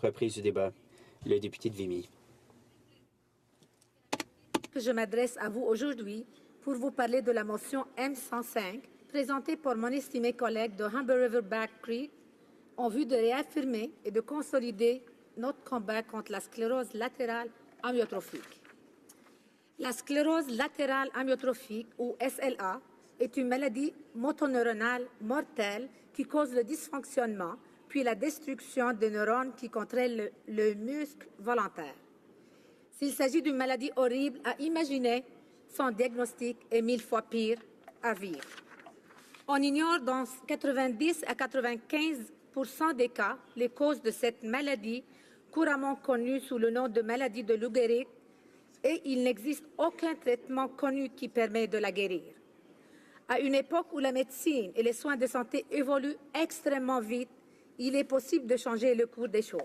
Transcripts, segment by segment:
Reprise du débat. Le député de Vimy. Je m'adresse à vous aujourd'hui pour vous parler de la motion M105 présentée par mon estimé collègue de Humber River Back Creek en vue de réaffirmer et de consolider notre combat contre la sclérose latérale amyotrophique. La sclérose latérale amyotrophique, ou SLA, est une maladie motoneuronale mortelle qui cause le dysfonctionnement puis la destruction des neurones qui contrôlent le muscle volontaire. S'il s'agit d'une maladie horrible à imaginer, son diagnostic est 1000 fois pire à vivre. On ignore dans 90 à 95 % des cas les causes de cette maladie, couramment connue sous le nom de maladie de Lou Gehrig, et il n'existe aucun traitement connu qui permet de la guérir. À une époque où la médecine et les soins de santé évoluent extrêmement vite, il est possible de changer le cours des choses.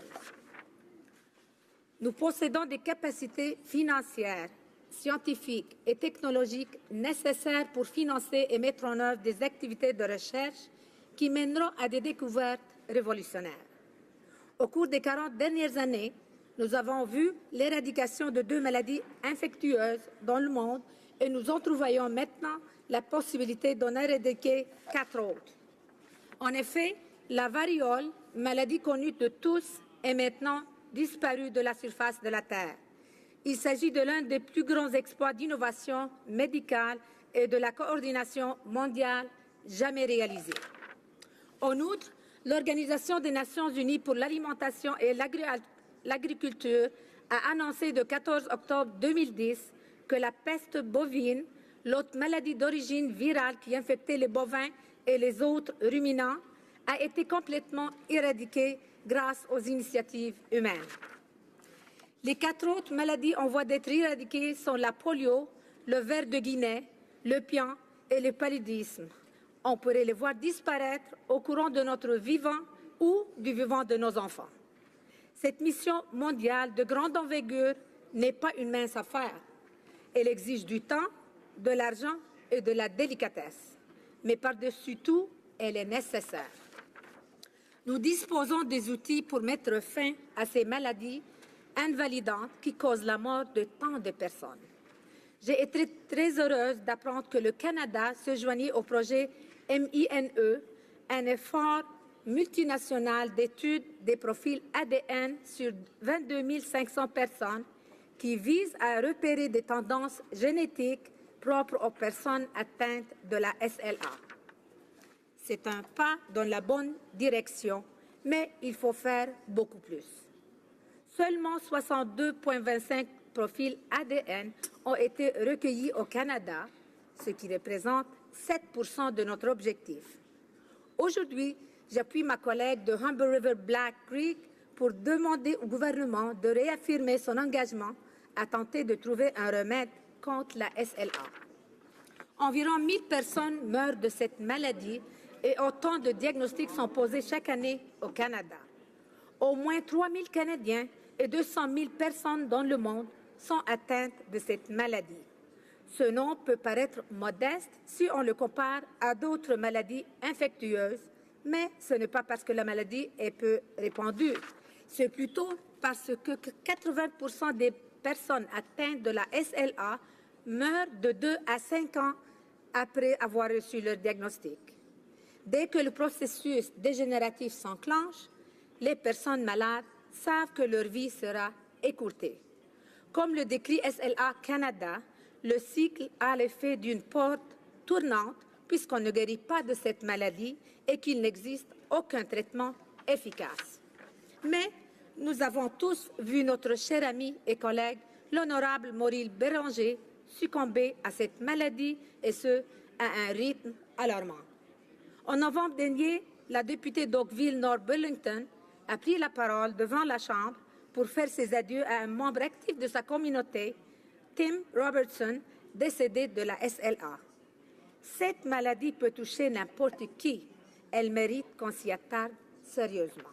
Nous possédons des capacités financières, scientifiques et technologiques nécessaires pour financer et mettre en œuvre des activités de recherche qui mèneront à des découvertes révolutionnaires. Au cours des 40 dernières années, nous avons vu l'éradication de 2 maladies infectieuses dans le monde et nous entrevoyons maintenant la possibilité d'en éradiquer 4 autres. En effet, la variole, maladie connue de tous, est maintenant disparue de la surface de la Terre. Il s'agit de l'un des plus grands exploits d'innovation médicale et de la coordination mondiale jamais réalisés. En outre, l'Organisation des Nations Unies pour l'alimentation et l'agriculture a annoncé le 14 octobre 2010 que la peste bovine, l'autre maladie d'origine virale qui infectait les bovins et les autres ruminants, a été complètement éradiquée grâce aux initiatives humaines. Les 4 autres maladies en voie d'être éradiquées sont la polio, le ver de Guinée, le pian et le paludisme. On pourrait les voir disparaître au courant de notre vivant ou du vivant de nos enfants. Cette mission mondiale de grande envergure n'est pas une mince affaire. Elle exige du temps, de l'argent et de la délicatesse. Mais par-dessus tout, elle est nécessaire. Nous disposons des outils pour mettre fin à ces maladies invalidantes qui causent la mort de tant de personnes. J'ai été très heureuse d'apprendre que le Canada se joignait au projet MINE, un effort multinational d'études des profils ADN sur 22 500 personnes qui vise à repérer des tendances génétiques propres aux personnes atteintes de la SLA. C'est un pas dans la bonne direction, mais il faut faire beaucoup plus. Seulement 62,25 profils ADN ont été recueillis au Canada, ce qui représente 7 % de notre objectif. Aujourd'hui, j'appuie ma collègue de Humber River Black Creek pour demander au gouvernement de réaffirmer son engagement à tenter de trouver un remède contre la SLA. Environ 1000 personnes meurent de cette maladie et autant de diagnostics sont posés chaque année au Canada. Au moins 3000 Canadiens et 200 000 personnes dans le monde sont atteintes de cette maladie. Ce nombre peut paraître modeste si on le compare à d'autres maladies infectieuses, mais ce n'est pas parce que la maladie est peu répandue. C'est plutôt parce que 80 % des personnes atteintes de la SLA meurent de 2 à 5 ans après avoir reçu leur diagnostic. Dès que le processus dégénératif s'enclenche, les personnes malades savent que leur vie sera écourtée. Comme le décrit SLA Canada, le cycle a l'effet d'une porte tournante puisqu'on ne guérit pas de cette maladie et qu'il n'existe aucun traitement efficace. Mais nous avons tous vu notre cher ami et collègue, l'honorable Maurice Béranger, succomber à cette maladie et ce, à un rythme alarmant. En novembre dernier, la députée d'Oakville-North Burlington a pris la parole devant la Chambre pour faire ses adieux à un membre actif de sa communauté, Tim Robertson, décédé de la SLA. Cette maladie peut toucher n'importe qui. Elle mérite qu'on s'y attarde sérieusement.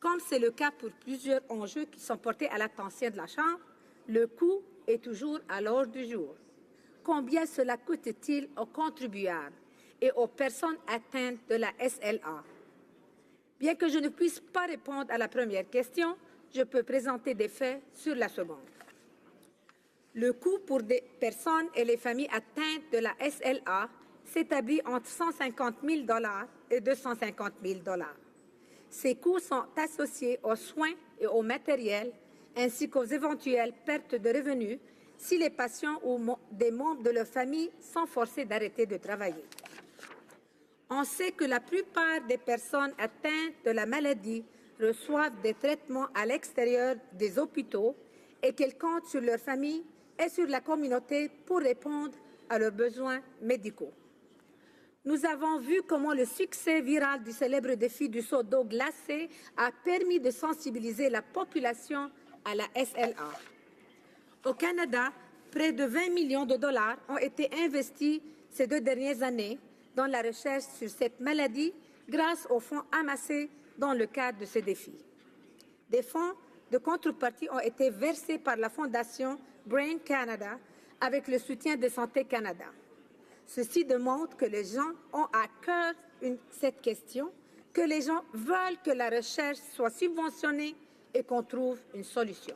Comme c'est le cas pour plusieurs enjeux qui sont portés à l'attention de la Chambre, le coût est toujours à l'ordre du jour. Combien cela coûte-t-il aux contribuables et aux personnes atteintes de la SLA? Bien que je ne puisse pas répondre à la première question, je peux présenter des faits sur la seconde. Le coût pour des personnes et les familles atteintes de la SLA s'établit entre 150 000 $ et 250 000 $. Ces coûts sont associés aux soins et au matériel, ainsi qu'aux éventuelles pertes de revenus si les patients ou des membres de leur famille sont forcés d'arrêter de travailler. On sait que la plupart des personnes atteintes de la maladie reçoivent des traitements à l'extérieur des hôpitaux et qu'elles comptent sur leur famille et sur la communauté pour répondre à leurs besoins médicaux. Nous avons vu comment le succès viral du célèbre défi du seau d'eau glacé a permis de sensibiliser la population à la SLA. Au Canada, près de 20 millions de dollars ont été investis ces 2 dernières années dans la recherche sur cette maladie grâce aux fonds amassés dans le cadre de ce défi. Des fonds de contrepartie ont été versés par la Fondation Brain Canada avec le soutien de Santé Canada. Ceci démontre que les gens ont à cœur cette question, que les gens veulent que la recherche soit subventionnée et qu'on trouve une solution.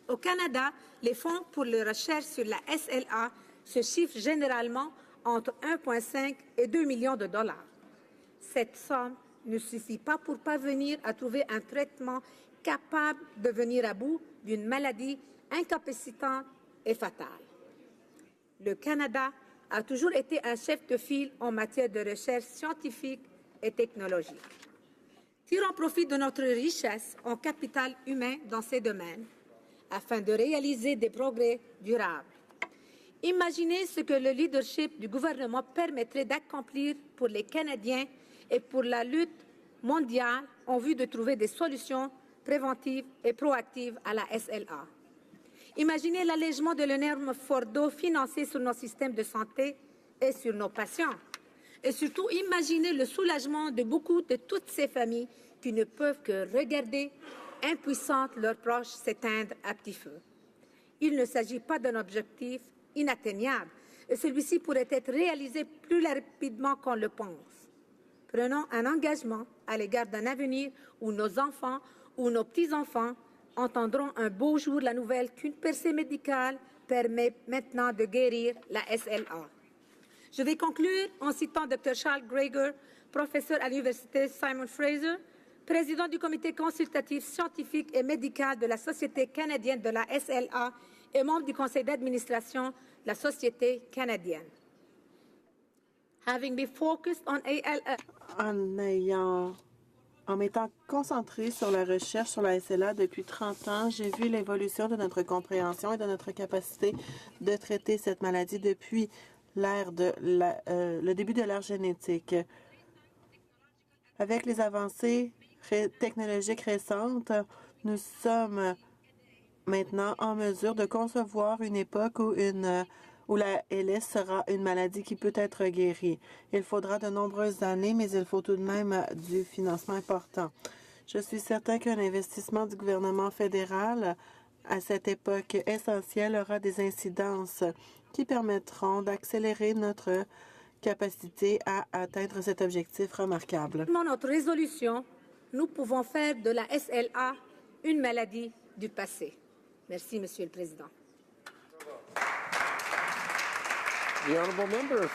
Au Canada, les fonds pour la recherche sur la SLA se chiffrent généralement entre 1,5 et 2 millions de dollars. Cette somme ne suffit pas pour parvenir à trouver un traitement capable de venir à bout d'une maladie incapacitante et fatale. Le Canada a toujours été un chef de file en matière de recherche scientifique et technologique. Tirons profit de notre richesse en capital humain dans ces domaines afin de réaliser des progrès durables. Imaginez ce que le leadership du gouvernement permettrait d'accomplir pour les Canadiens et pour la lutte mondiale en vue de trouver des solutions préventives et proactives à la SLA. Imaginez l'allègement de l'énorme fardeau financier sur nos systèmes de santé et sur nos patients. Et surtout, imaginez le soulagement de beaucoup de toutes ces familles qui ne peuvent que regarder impuissantes leurs proches s'éteindre à petit feu. Il ne s'agit pas d'un objectif inatteignable et celui-ci pourrait être réalisé plus rapidement qu'on le pense. Prenons un engagement à l'égard d'un avenir où nos enfants ou nos petits-enfants entendront un beau jour la nouvelle qu'une percée médicale permet maintenant de guérir la SLA. Je vais conclure en citant Dr. Charles Greger, professeur à l'Université Simon Fraser, président du comité consultatif scientifique et médical de la Société canadienne de la SLA et membre du conseil d'administration de la Société canadienne. Having been focused on ALS, En m'étant concentré sur la recherche sur la SLA depuis 30 ans, j'ai vu l'évolution de notre compréhension et de notre capacité de traiter cette maladie depuis le début de l'ère génétique. Avec les avancées technologiques récentes, nous sommes maintenant en mesure de concevoir une époque où la LS sera une maladie qui peut être guérie. Il faudra de nombreuses années, mais il faut tout de même du financement important. Je suis certain qu'un investissement du gouvernement fédéral à cette époque essentielle aura des incidences qui permettront d'accélérer notre capacité à atteindre cet objectif remarquable. Dans notre résolution, nous pouvons faire de la SLA une maladie du passé. Merci, Monsieur le Président. The honourable member.